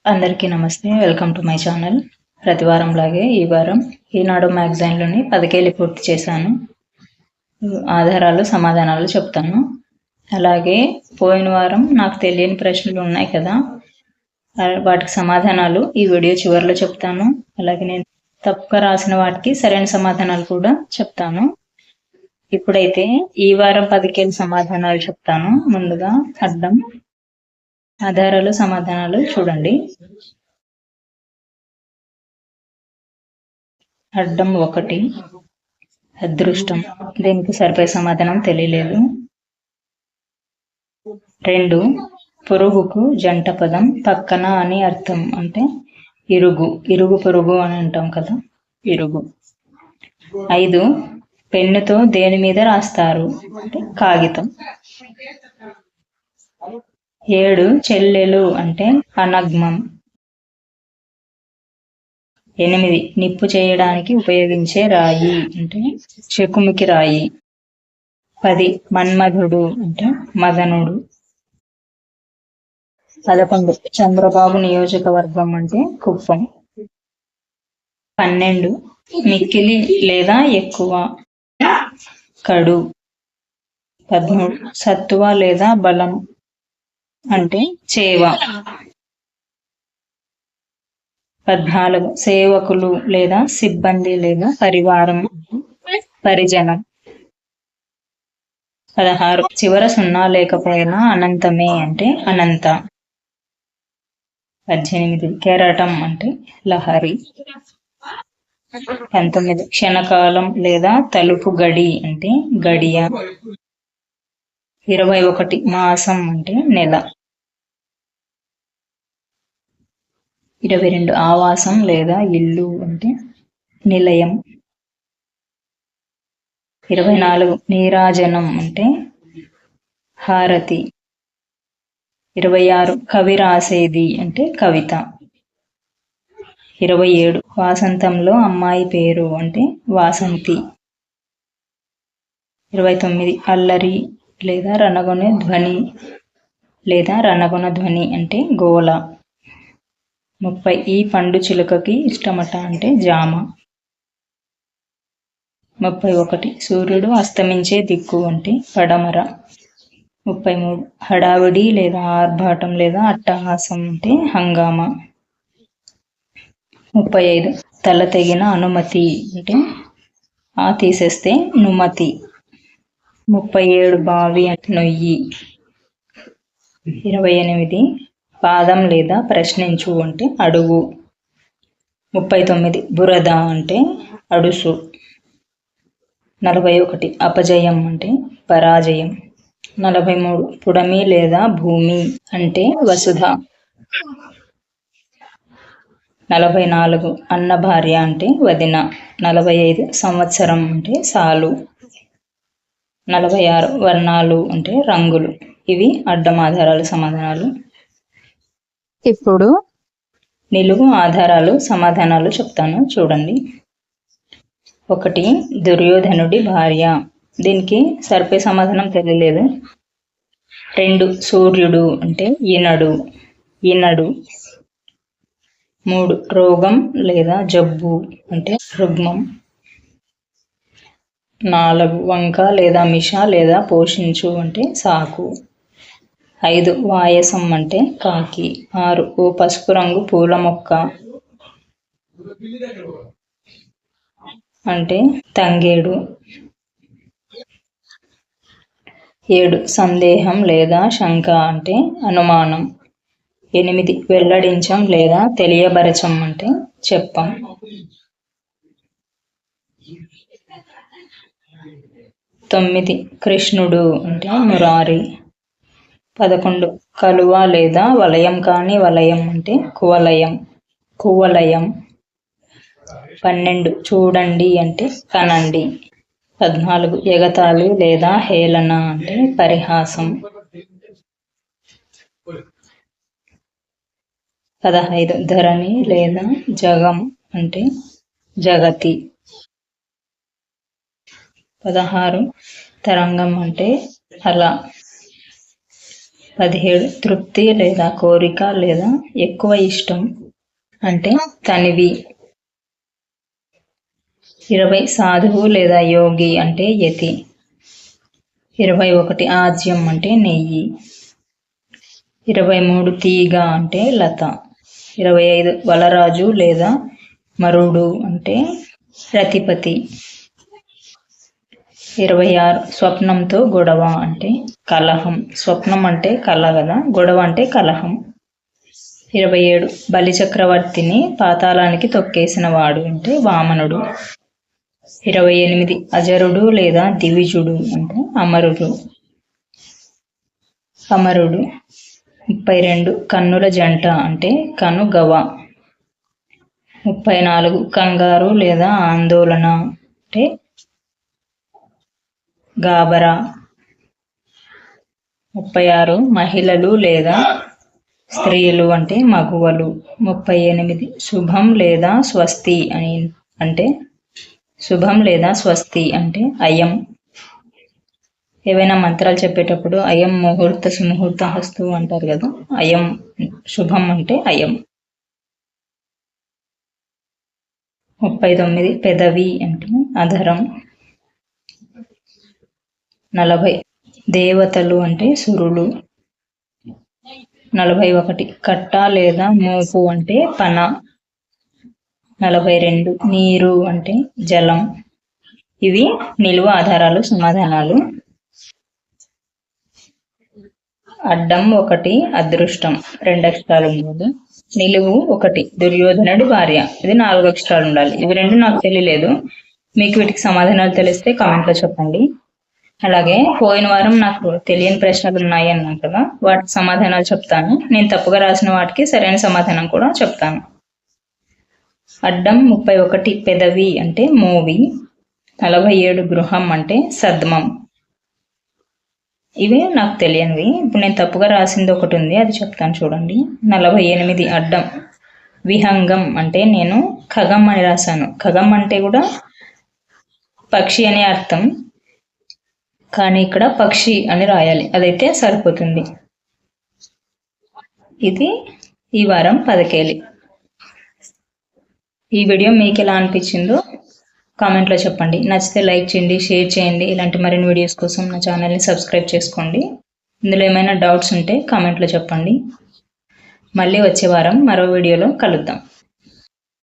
అందరికీ నమస్తే. Welcome to my channel. ప్రతి వారంలాగే ఈ వారం ఈనాడు మ్యాగజైన్లోని 10 పూర్తి చేశాను. ఆధారాలు సమాధానాలు చెప్తాను. అలాగే పోయిన వారం నాకు తెలియని ప్రశ్నలు ఉన్నాయి కదా, వాటికి సమాధానాలు ఈ వీడియో చివరిలో చెప్తాను. అలాగే నేను తప్పుగా రాసిన వాటికి సరైన సమాధానాలు కూడా చెప్తాను. ఇప్పుడైతే ఈ వారం 10 సమాధానాలు చెప్తాను. ముందుగా అడ్డం ఆధారాలు సమాధానాలు చూడండి. అడ్డం 1 అదృష్టం, దీనికి సరిపోయే సమాధానం తెలియలేదు. 2 పురుగుకు జంట పదం పక్కన అని అర్థం, అంటే ఇరుగు, ఇరుగు పొరుగు అని అంటాం కదా, ఇరుగు. 5 పెన్నుతో దేని మీద రాస్తారు, అంటే కాగితం. 7 చెల్లెలు అంటే అనగ్మం. 8 నిప్పు చేయడానికి ఉపయోగించే రాయి, అంటే చెకుముకి రాయి. 10 మన్మధుడు అంటే మదనుడు. 11 చంద్రబాబు నియోజకవర్గం అంటే కుప్పం. 12 మిక్కిలి లేదా ఎక్కువ, కడు. 13 సత్తువ లేదా బలం అంటే చేవ. 14 సేవకులు లేదా సిబ్బంది లేదా పరివారం, పరిజనం. 16 చివర సున్నా లేకపోయినా అనంతమే, అంటే అనంత. 18 కెరటం అంటే లహరి. 19 క్షణకాలం లేదా తలుపు గడి అంటే గడియ. 21 మాసం అంటే నెల. 22 ఆవాసం లేదా ఇల్లు అంటే నిలయం. 24 నీరాజనం అంటే హారతి. 26 కవి రాసేది అంటే కవిత. 27 వాసంతంలో అమ్మాయి పేరు అంటే వాసంతి. 29 అల్లరి లేదా రణగొన ధ్వని లేదా రణగొన ధ్వని అంటే గోల. 30 ఈ పండు చిలుకకి ఇష్టమట అంటే జామ. 31 సూర్యుడు అస్తమించే దిక్కు అంటే పడమర. 33 హడావిడి లేదా ఆర్భాటం లేదా అట్టహాసం అంటే హంగామా. 35 తల తెగిన అనుమతి అంటే తీసేస్తే నుమతి. 37 బావి అంటే నొయ్యి. 28 పాదం లేదా ప్రశ్నించు అంటే అడుగు. 39 బురద అంటే అడుసు. 41 అపజయం అంటే పరాజయం. 43 పుడమి లేదా భూమి అంటే వసుధ. 44 అన్న భార్య అంటే వదిన. 45 సంవత్సరం అంటే సాలు. 46 వర్ణాలు అంటే రంగులు. ఇవి అడ్డం ఆధారాలు సమాధానాలు. ఇప్పుడు నిలువు ఆధారాలు సమాధానాలు చెప్తాను, చూడండి. 1 దుర్యోధనుడి భార్య, దీనికి సరిపోయే సమాధానం తెలియలేదు. 2 సూర్యుడు అంటే ఈనడు, ఈనడు. 3 రోగం లేదా జబ్బు అంటే రుగ్మం. 4 వంక లేదా మిష లేదా పోషించు అంటే సాకు. 5 వాయసం అంటే కాకి. 6 ఓ పసుపు రంగు పూల మొక్క అంటే తంగేడు. 7 సందేహం లేదా శంక అంటే అనుమానం. 8 వెల్లడించం లేదా తెలియబరచం అంటే చెప్పం. 9 కృష్ణుడు అంటే మురారి. 11 కలువ లేదా వలయం కాని వలయం అంటే కువలయం, కువలయం. 12 చూడండి అంటే కనండి. 14 ఎగతాళి లేదా హేళన అంటే పరిహాసం. 15 ధరణి లేదా జగం అంటే జగతి. 16 తరంగం అంటే అల. 17 తృప్తి లేదా కోరిక లేదా ఎక్కువ ఇష్టం అంటే తనివి. 20 సాధువు లేదా యోగి అంటే యతి. 21 ఆజ్యం అంటే నెయ్యి. 23 తీగ అంటే లత. 25 వలరాజు లేదా మరుడు అంటే రతిపతి. 26 స్వప్నంతో గొడవ అంటే కలహం. స్వప్నం అంటే కళ కదా, గొడవ అంటే కలహం. 27 బలిచక్రవర్తిని పాతాళానికి తొక్కేసిన వాడు అంటే వామనుడు. 28 అజరుడు లేదా దివిజుడు అంటే అమరుడు. 32 కన్నుల జంట అంటే కనుగవ. 34 కంగారు లేదా ఆందోళన అంటే గాబరా. 36 మహిళలు లేదా స్త్రీలు అంటే మగువలు. 38 శుభం లేదా స్వస్తి అంటే శుభం లేదా స్వస్తి అంటే అయం. ఏవైనా మంత్రాలు చెప్పేటప్పుడు అయం ముహూర్త సుముహూర్త హస్తు అంటారు కదా, అయం శుభం అంటే అయం. 39 పెదవి అంటే అధరం. 40 దేవతలు అంటే సురులు. 41 కట్ట లేదా మోపు అంటే పన. 42 నీరు అంటే జలం. ఇవి నిలువ ఆధారాలు, సమాధానాలు. అడ్డం 1 అదృష్టం 2 అక్షరాలు ఉండాలి. నిలువు 1 దుర్యోధనుడి భార్య, ఇది 4 అక్షరాలు ఉండాలి. ఇవి 2 నాకు తెలియలేదు, మీకు వీటికి సమాధానాలు తెలిస్తే కామెంట్లో చెప్పండి. అలాగే పోయిన వారం నాకు తెలియని ప్రశ్నలు ఉన్నాయి అన్నాను కదా, వాటికి సమాధానాలు చెప్తాను. నేను తప్పుగా రాసిన వాటికి సరైన సమాధానం కూడా చెప్తాను. అడ్డం 31 పెదవి అంటే మోవి. 47 గృహం అంటే సద్మం. ఇవి నాకు తెలియనివి. ఇప్పుడు నేను తప్పుగా రాసింది ఒకటి ఉంది, అది చెప్తాను చూడండి. 48 అడ్డం విహంగం అంటే నేను ఖగం అని రాశాను. ఖగం అంటే కూడా పక్షి అనే అర్థం, కానీ ఇక్కడ పక్షి అని రాయాలి, అదైతే సరిపోతుంది. ఇది ఈ వారం పదకేలి. ఈ వీడియో మీకు ఎలా అనిపించిందో కామెంట్లో చెప్పండి. నచ్చితే లైక్ చేయండి, షేర్ చేయండి. ఇలాంటి మరిన్ని వీడియోస్ కోసం నా ఛానల్ని సబ్స్క్రైబ్ చేసుకోండి. ఇందులో ఏమైనా డౌట్స్ ఉంటే కామెంట్లో చెప్పండి. మళ్ళీ వచ్చే వారం మరో వీడియోలో కలుద్దాం.